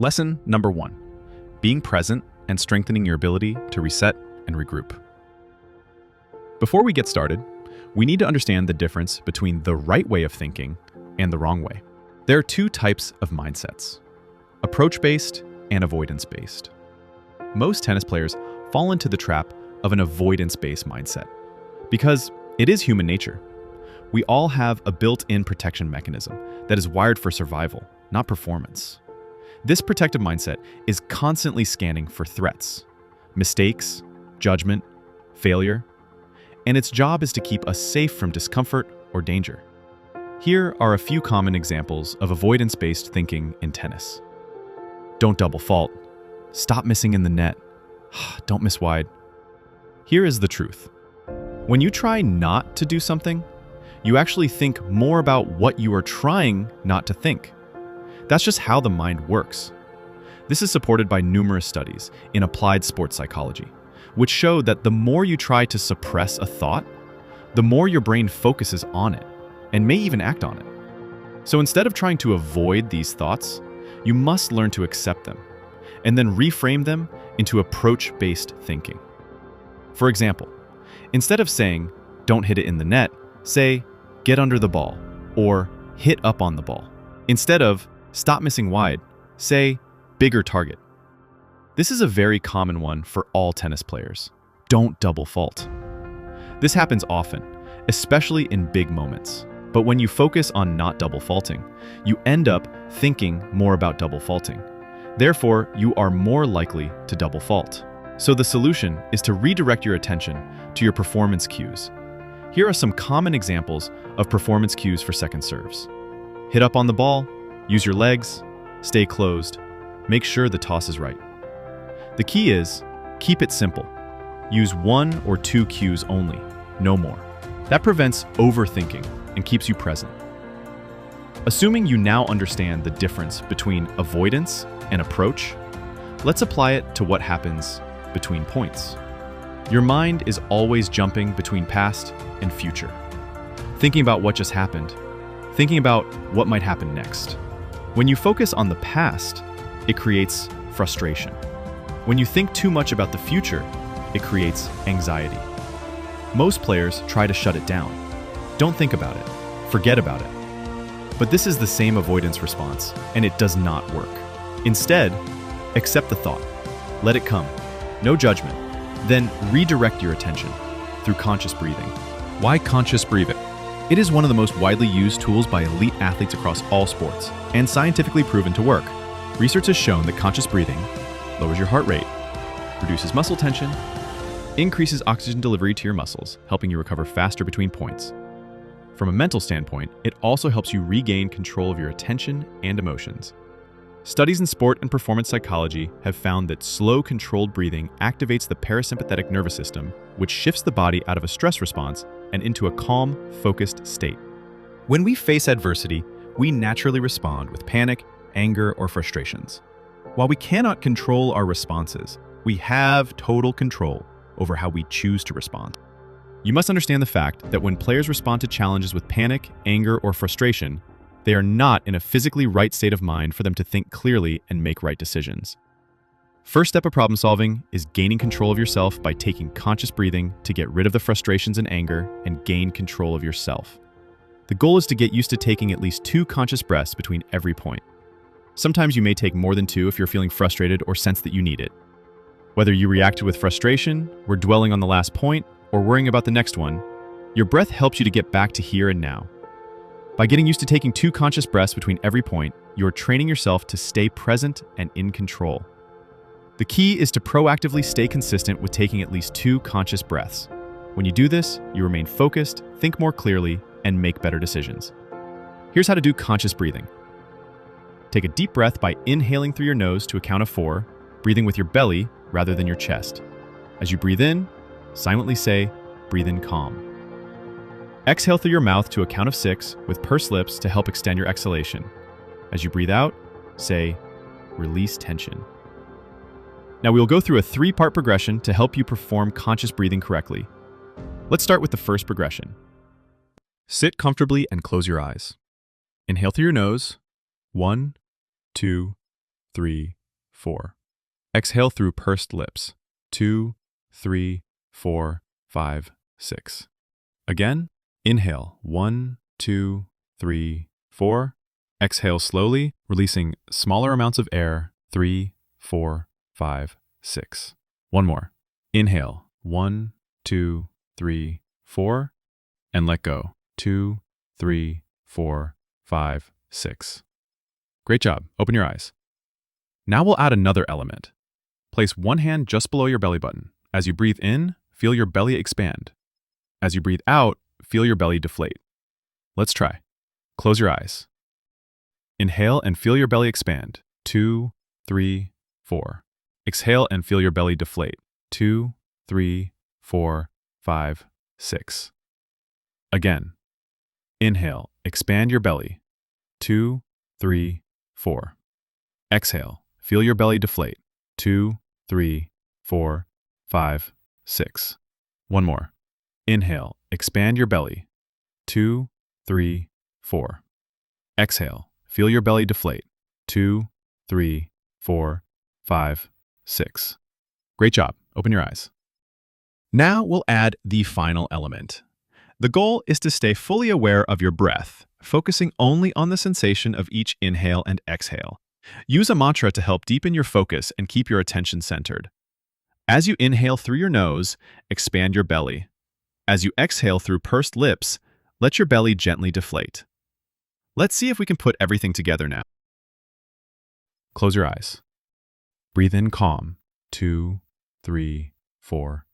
Lesson number 1. Being present and strengthening your ability to reset and regroup. Before we get started, we need to understand the difference between the right way of thinking and the wrong way. There are two types of mindsets: approach-based and avoidance-based. Most tennis players fall into the trap of an avoidance-based mindset because it is human nature. We all have a built-in protection mechanism that is wired for survival, not performance. This protective mindset is constantly scanning for threats, mistakes, judgment, failure, and its job is to keep us safe from discomfort or danger. Here are a few common examples of avoidance-based thinking in tennis. Don't double fault. Stop missing in the net. Don't miss wide. Here is the truth. When you try not to do something, you actually think more about what you are trying not to think. That's just how the mind works. This is supported by numerous studies in applied sports psychology, which show that the more you try to suppress a thought, the more your brain focuses on it and may even act on it. So instead of trying to avoid these thoughts, you must learn to accept them and then reframe them into approach-based thinking. For example, instead of saying, "Don't hit it in the net," say, "Get under the ball," or "Hit up on the ball." Instead of "Stop missing wide," say, "Bigger target." This is a very common one for all tennis players. Don't double fault. This happens often, especially in big moments. But when you focus on not double faulting, you end up thinking more about double faulting. Therefore, you are more likely to double fault. So the solution is to redirect your attention to your performance cues. Here are some common examples of performance cues for second serves. Hit up on the ball, use your legs, stay closed, make sure the toss is right. The key is, keep it simple. Use 1 or 2 cues only, no more. That prevents overthinking and keeps you present. Assuming you now understand the difference between avoidance and approach, let's apply it to what happens between points. Your mind is always jumping between past and future, thinking about what just happened, thinking about what might happen next. When you focus on the past, it creates frustration. When you think too much about the future, it creates anxiety. Most players try to shut it down. Don't think about it. Forget about it. But this is the same avoidance response, and it does not work. Instead, accept the thought. Let it come. No judgment. Then redirect your attention through conscious breathing. Why conscious breathing? It is one of the most widely used tools by elite athletes across all sports, and scientifically proven to work. Research has shown that conscious breathing lowers your heart rate, reduces muscle tension, increases oxygen delivery to your muscles, helping you recover faster between points. From a mental standpoint, it also helps you regain control of your attention and emotions. Studies in sport and performance psychology have found that slow, controlled breathing activates the parasympathetic nervous system, which shifts the body out of a stress response and into a calm, focused state. When we face adversity, we naturally respond with panic, anger, or frustrations. While we cannot control our responses, we have total control over how we choose to respond. You must understand the fact that when players respond to challenges with panic, anger, or frustration, they are not in a physically right state of mind for them to think clearly and make right decisions. First step of problem solving is gaining control of yourself by taking conscious breathing to get rid of the frustrations and anger and gain control of yourself. The goal is to get used to taking at least 2 conscious breaths between every point. Sometimes you may take more than 2 if you're feeling frustrated or sense that you need it. Whether you react with frustration, were dwelling on the last point, or worrying about the next one, your breath helps you to get back to here and now. By getting used to taking 2 conscious breaths between every point, you're training yourself to stay present and in control. The key is to proactively stay consistent with taking at least 2 conscious breaths. When you do this, you remain focused, think more clearly, and make better decisions. Here's how to do conscious breathing. Take a deep breath by inhaling through your nose to a count of 4, breathing with your belly rather than your chest. As you breathe in, silently say, "Breathe in calm." Exhale through your mouth to a count of 6 with pursed lips to help extend your exhalation. As you breathe out, say, "Release tension." Now we'll go through a 3-part progression to help you perform conscious breathing correctly. Let's start with the first progression. Sit comfortably and close your eyes. Inhale through your nose. 1, 2, 3, 4. Exhale through pursed lips. 2, 3, 4, 5, 6. Again, inhale. 1, 2, 3, 4. Exhale slowly, releasing smaller amounts of air. 3, 4, 5, 6. One more. Inhale. 1, 2, 3, 4. And let go. 2, 3, 4, 5, 6. Great job. Open your eyes. Now we'll add another element. Place one hand just below your belly button. As you breathe in, feel your belly expand. As you breathe out, feel your belly deflate. Let's try. Close your eyes. Inhale and feel your belly expand. 2, 3, 4. Exhale and feel your belly deflate. 2, 3, 4, 5, 6. Again. Inhale, expand your belly. 2, 3, 4. Exhale, feel your belly deflate. 2, 3, 4, 5, 6. One more. Inhale, expand your belly. 2, 3, 4. Exhale, feel your belly deflate. 2, 3, 4, 5, 6. Great job. Open your eyes. Now we'll add the final element. The goal is to stay fully aware of your breath, focusing only on the sensation of each inhale and exhale. Use a mantra to help deepen your focus and keep your attention centered. As you inhale through your nose, expand your belly. As you exhale through pursed lips, let your belly gently deflate. Let's see if we can put everything together now. Close your eyes. Breathe in calm. 2, 3, 4.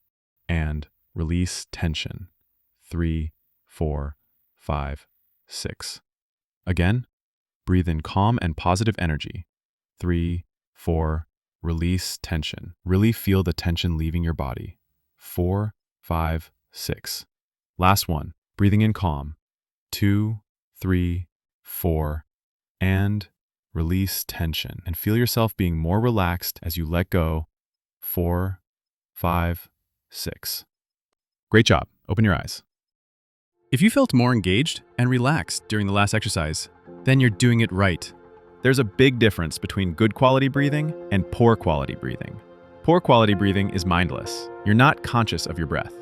And release tension. 3, 4, 5, 6. Again, breathe in calm and positive energy. 3, 4, release tension. Really feel the tension leaving your body. 4, 5, 6. Last one, breathing in calm. 2, 3, 4, and release tension. And feel yourself being more relaxed as you let go. 4, 5, 6. Great job. Open your eyes. If you felt more engaged and relaxed during the last exercise, then you're doing it right. There's a big difference between good quality breathing and poor quality breathing. Poor quality breathing is mindless. You're not conscious of your breath.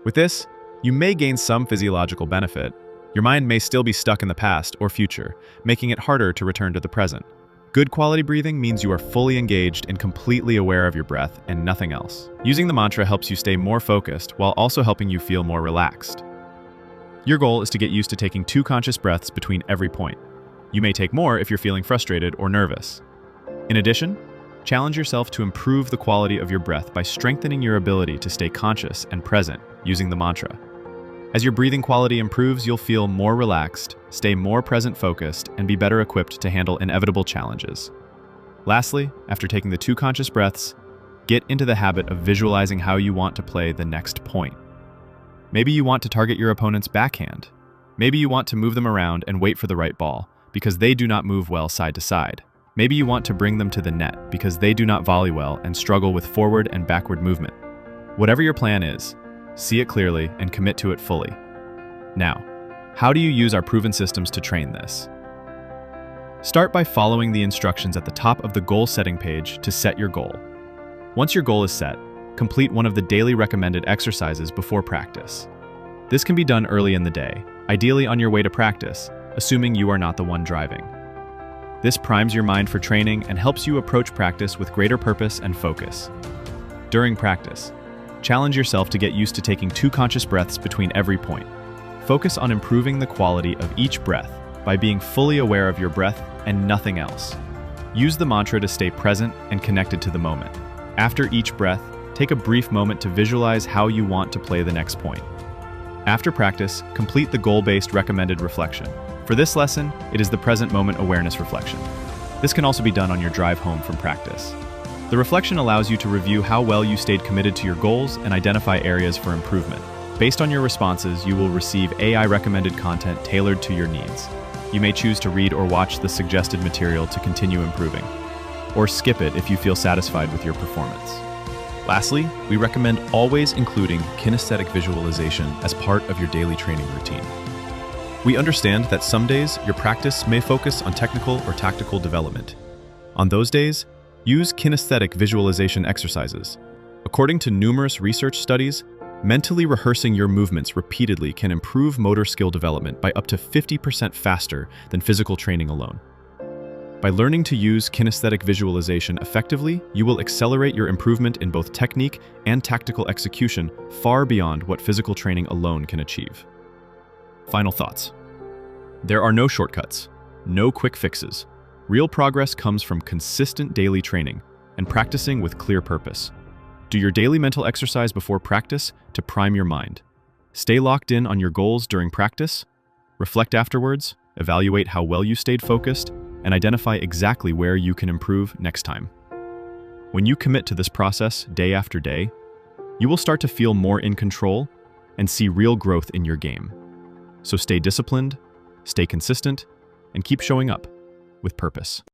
With this, you may gain some physiological benefit. Your mind may still be stuck in the past or future, making it harder to return to the present. Good quality breathing means you are fully engaged and completely aware of your breath and nothing else. Using the mantra helps you stay more focused while also helping you feel more relaxed. Your goal is to get used to taking 2 conscious breaths between every point. You may take more if you're feeling frustrated or nervous. In addition, challenge yourself to improve the quality of your breath by strengthening your ability to stay conscious and present using the mantra. As your breathing quality improves, you'll feel more relaxed, stay more present-focused, and be better equipped to handle inevitable challenges. Lastly, after taking the 2 conscious breaths, get into the habit of visualizing how you want to play the next point. Maybe you want to target your opponent's backhand. Maybe you want to move them around and wait for the right ball, because they do not move well side to side. Maybe you want to bring them to the net, because they do not volley well and struggle with forward and backward movement. Whatever your plan is, see it clearly and commit to it fully. Now, how do you use our proven systems to train this? Start by following the instructions at the top of the goal setting page to set your goal. Once your goal is set, complete one of the daily recommended exercises before practice. This can be done early in the day, ideally on your way to practice, assuming you are not the one driving. This primes your mind for training and helps you approach practice with greater purpose and focus. During practice, challenge yourself to get used to taking 2 conscious breaths between every point. Focus on improving the quality of each breath by being fully aware of your breath and nothing else. Use the mantra to stay present and connected to the moment. After each breath, take a brief moment to visualize how you want to play the next point. After practice, complete the goal-based recommended reflection. For this lesson, it is the present moment awareness reflection. This can also be done on your drive home from practice. The reflection allows you to review how well you stayed committed to your goals and identify areas for improvement. Based on your responses, you will receive AI-recommended content tailored to your needs. You may choose to read or watch the suggested material to continue improving, or skip it if you feel satisfied with your performance. Lastly, we recommend always including kinesthetic visualization as part of your daily training routine. We understand that some days your practice may focus on technical or tactical development. On those days, use kinesthetic visualization exercises. According to numerous research studies, mentally rehearsing your movements repeatedly can improve motor skill development by up to 50% faster than physical training alone. By learning to use kinesthetic visualization effectively, you will accelerate your improvement in both technique and tactical execution far beyond what physical training alone can achieve. Final thoughts. There are no shortcuts, no quick fixes. Real progress comes from consistent daily training and practicing with clear purpose. Do your daily mental exercise before practice to prime your mind. Stay locked in on your goals during practice, reflect afterwards, evaluate how well you stayed focused, and identify exactly where you can improve next time. When you commit to this process day after day, you will start to feel more in control and see real growth in your game. So stay disciplined, stay consistent, and keep showing up with purpose.